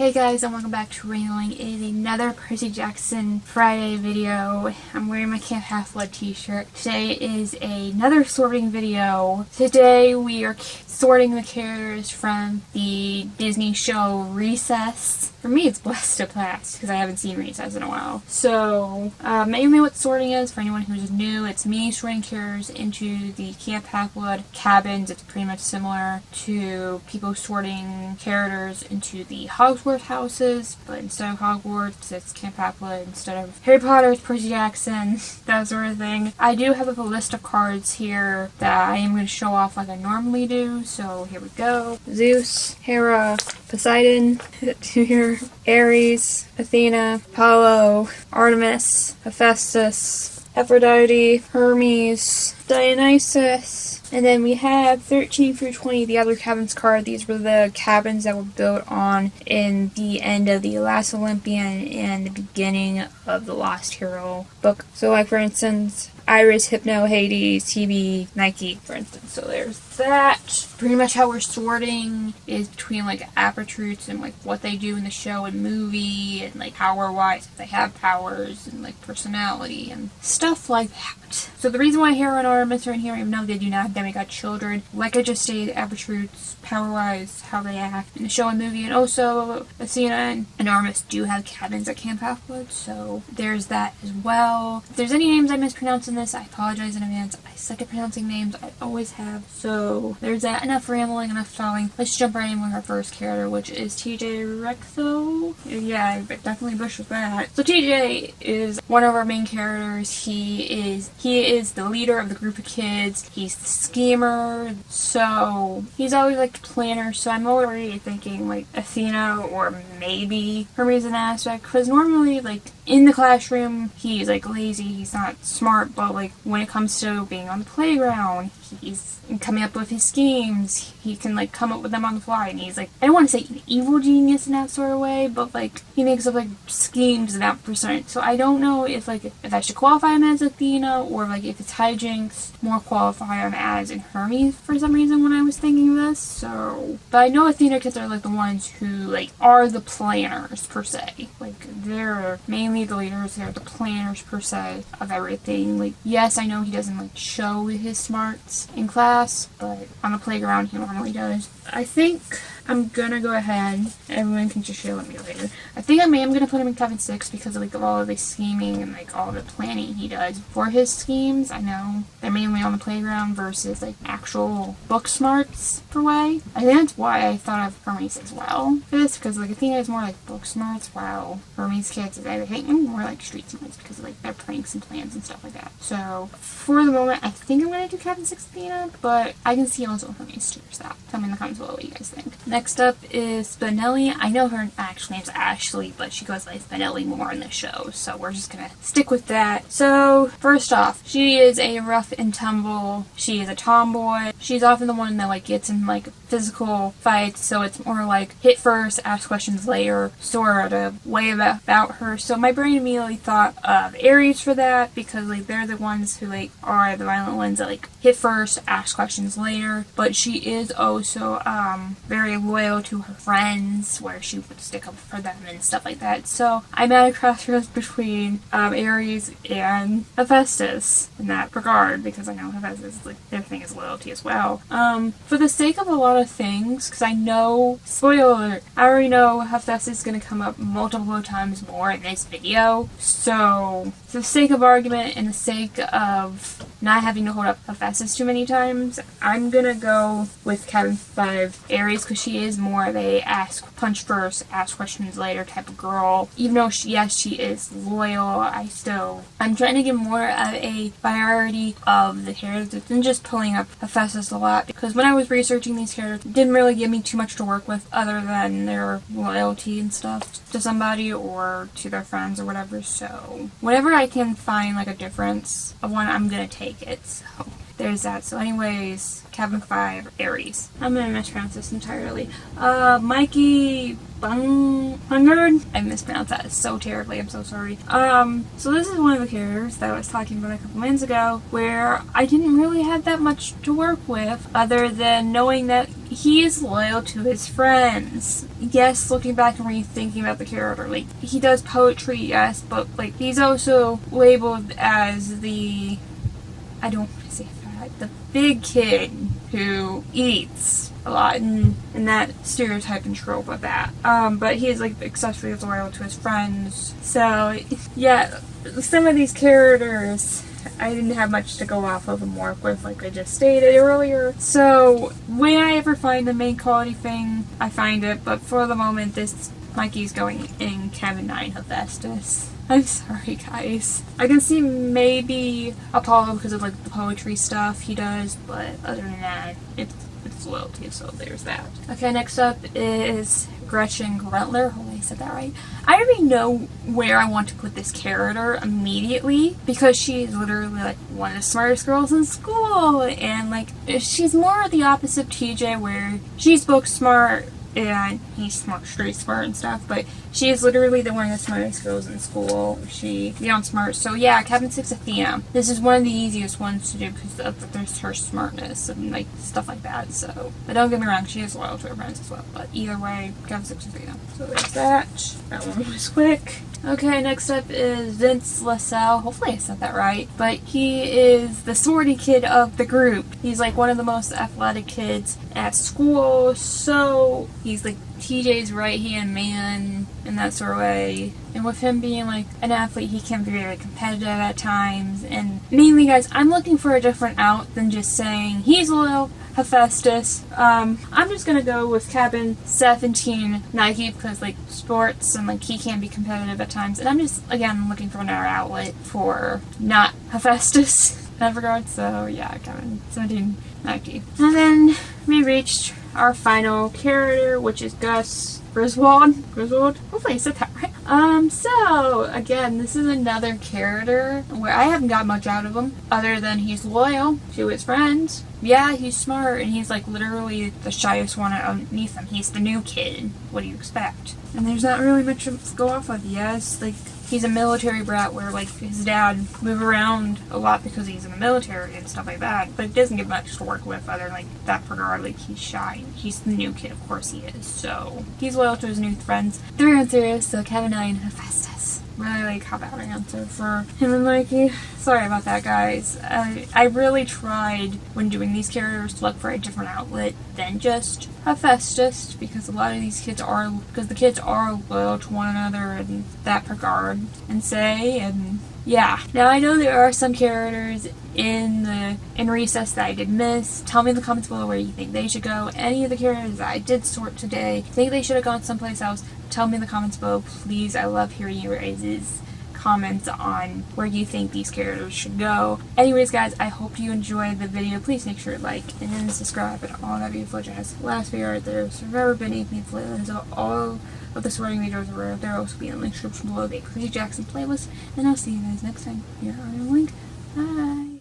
Hey guys, and welcome back to Railing. It is another Percy Jackson Friday video. I'm wearing my Camp Half-Blood t-shirt. Today is another sorting video. Today we are sorting the characters from the Disney show Recess. For me, it's Blessed to Blast, because I haven't seen Recess in a while. So, mainly what sorting is, for anyone who's new, it's me sorting characters into the Camp Half-Blood cabins. It's pretty much similar to people sorting characters into the Hogwarts houses, but instead of Hogwarts, it's Camp Half-Blood. Instead of Harry Potter, it's Percy Jackson, that sort of thing. I do have a list of cards here that I am going to show off like I normally do, so here we go. Zeus, Hera, Poseidon, here, Ares, Athena, Apollo, Artemis, Hephaestus, Aphrodite, Hermes, Dionysus, and then we have 13 through 20, the other cabins card. These were the cabins that were built on in the end of The Last Olympian and the beginning of the Lost Hero book. So like for instance, Iris, Hypno, Hades, TB, Nike, for instance. So there's that. Pretty much how we're sorting is between like attributes and like what they do in the show and movie and like power-wise, if they have powers, and like personality and stuff like that. So the reason why Hera and Artemis are in here, even though they do not have demigod children, like I just stated, attributes, power-wise, how they act in the show and movie, and also Athena and Artemis do have cabins at Camp Half-Blood, so there's that as well. If there's any names I mispronounce in this, I apologize in advance. I suck at pronouncing names. I always have. So there's that. Enough rambling, enough stalling. Let's jump right in with our first character, which is TJ Rexo. Yeah, I definitely butchered that. So TJ is one of our main characters. He is the leader of the group of kids. He's the schemer. So he's always like the planner. So I'm already thinking like Athena or maybe Hermes in that aspect. Because normally like in the classroom, he's like lazy. He's not smart, but like when it comes to being on the playground, he's coming up with his schemes. He can like come up with them on the fly, and he's like, I don't want to say an evil genius in that sort of way, but like he makes up like schemes in that percent. So I don't know if I should qualify him as Athena, or like if it's hijinks, more qualify him as in Hermes for some reason when I was thinking this. So, but I know Athena kids are like the ones who like are the planners per se. Like they're mainly the leaders. They're the planners per se of everything. Like yes, I know he doesn't like show his smarts in class, but on the playground he normally does. I think I'm gonna go ahead. Everyone can just share with me later. I think I am gonna put him in Cabin 6 because of like all of the scheming and like all the planning he does for his schemes. I know they're mainly on the playground versus like actual book smarts per way. I think that's why I thought of Hermes as well for this, because like Athena is more like book smarts, while Hermes kids is I think more like street smarts because of like their pranks and plans and stuff like that. So for the moment, I think I'm gonna do Cabin 6 Athena, but I can see also Hermes too. So tell me in the comments below what you guys think. Next up is Spinelli. I know her actual name's Ashley, but she goes by Spinelli more in the show, so we're just gonna stick with that. So, first off, she is a rough and tumble. She is a tomboy. She's often the one that like gets in like physical fights, so it's more like hit first, ask questions later sort of way about her. So my brain immediately thought of Ares for that, because like they're the ones who like are the violent ones that like hit first, ask questions later. But she is also very loyal to her friends, where she would stick up for them and stuff like that. So I'm at a crossroads between Ares and Hephaestus in that regard, because I know Hephaestus, like, their thing is loyalty as well. For the sake of a lot of things, because I know, spoiler alert, I already know Hephaestus is going to come up multiple times more in this video. So for the sake of argument and the sake of not having to hold up Hephaestus too many times, I'm gonna go with Cabin 5 Ares, because she is more of a punch first, ask questions later type of girl. Even though she is loyal, I'm trying to get more of a variety of the characters than just pulling up Hephaestus a lot, because when I was researching these characters, it didn't really give me too much to work with other than their loyalty and stuff to somebody or to their friends or whatever. So whenever I can find like a difference of one, I'm gonna take it. So there's that. So anyways, Kevin 5, Aries. I'm gonna mispronounce this entirely. Mikey Bungard. I mispronounced that so terribly, I'm so sorry. So this is one of the characters that I was talking about a couple minutes ago, where I didn't really have that much to work with, other than knowing that he is loyal to his friends. Yes, looking back and rethinking about the character, like, he does poetry, yes, but, like, he's also labeled as the, I don't want to say that, the big kid who eats a lot, and that stereotype and trope of that. But he's, like, excessively loyal to his friends. So, yeah, some of these characters I didn't have much to go off of and work with, like I just stated earlier. So, when I ever find the main quality thing, I find it, but for the moment, this Mikey's going in Kevin 9 Hephaestus. I'm sorry, guys. I can see maybe Apollo because of, like, the poetry stuff he does, but other than that, it's loyalty, so there's that. Okay, next up is Gretchen Gruntler. Hopefully I said that right. I already know where I want to put this character immediately, because she's literally, like, one of the smartest girls in school, and, like, she's more the opposite of TJ, where she's book smart, and he's smart, street smart and stuff, but she is literally the one of the smartest girls in school. She beyond smart. So yeah, Kevin 6 Athena. This is one of the easiest ones to do because of there's her smartness and, like, stuff like that. So, but don't get me wrong, she is loyal to her friends as well. But either way, Kevin 6 Athena. So there's that. That one was quick. Okay, next up is Vince LaSalle. Hopefully I said that right. But he is the swordy kid of the group. He's, like, one of the most athletic kids at school. So he's, like, TJ's right-hand man in that sort of way. And with him being, like, an athlete, he can be very competitive at times. And mainly, guys, I'm looking for a different out than just saying he's loyal, Hephaestus. I'm just gonna go with Kevin 17 Nike because, like, sports and, like, he can be competitive at times. And I'm just, again, looking for another outlet for not Hephaestus in that regard. So, yeah, Kevin 17 Nike. And then we reached our final character, which is Gus Griswold. Hopefully I said that right. So, again, this is another character where I haven't got much out of him, other than he's loyal to his friends. Yeah, he's smart, and he's, like, literally the shyest one underneath him. He's the new kid. What do you expect? And there's not really much to go off of. Yes, like, he's a military brat where, like, his dad move around a lot because he's in the military and stuff like that. But he doesn't get much to work with other than, like, that regard. Like, he's shy. He's the new kid, of course he is. So, he's loyal to his new friends. They're on serious, so Kevin 9 Hephaestus. Really, like, how bad I answer for him and Mikey. Sorry about that, guys. I really tried when doing these characters to look for a different outlet than just Hephaestus, because a lot of these kids are, because the kids are loyal to one another in that regard, and yeah. Now, I know there are some characters in Recess that I did miss. Tell me in the comments below where you think they should go. Any of the characters that I did sort today, think they should have gone someplace else, tell me in the comments below, please. I love hearing your guys' comments on where you think these characters should go. Anyways, guys, I hope you enjoyed the video. Please make sure to like and subscribe and all that beautiful jazz. Last video right there, Survivor Beneath Me playlist of all of the sorting videos are there. Also be in the link description below the Crazy Jackson playlist. And I'll see you guys next time here on the link. Bye.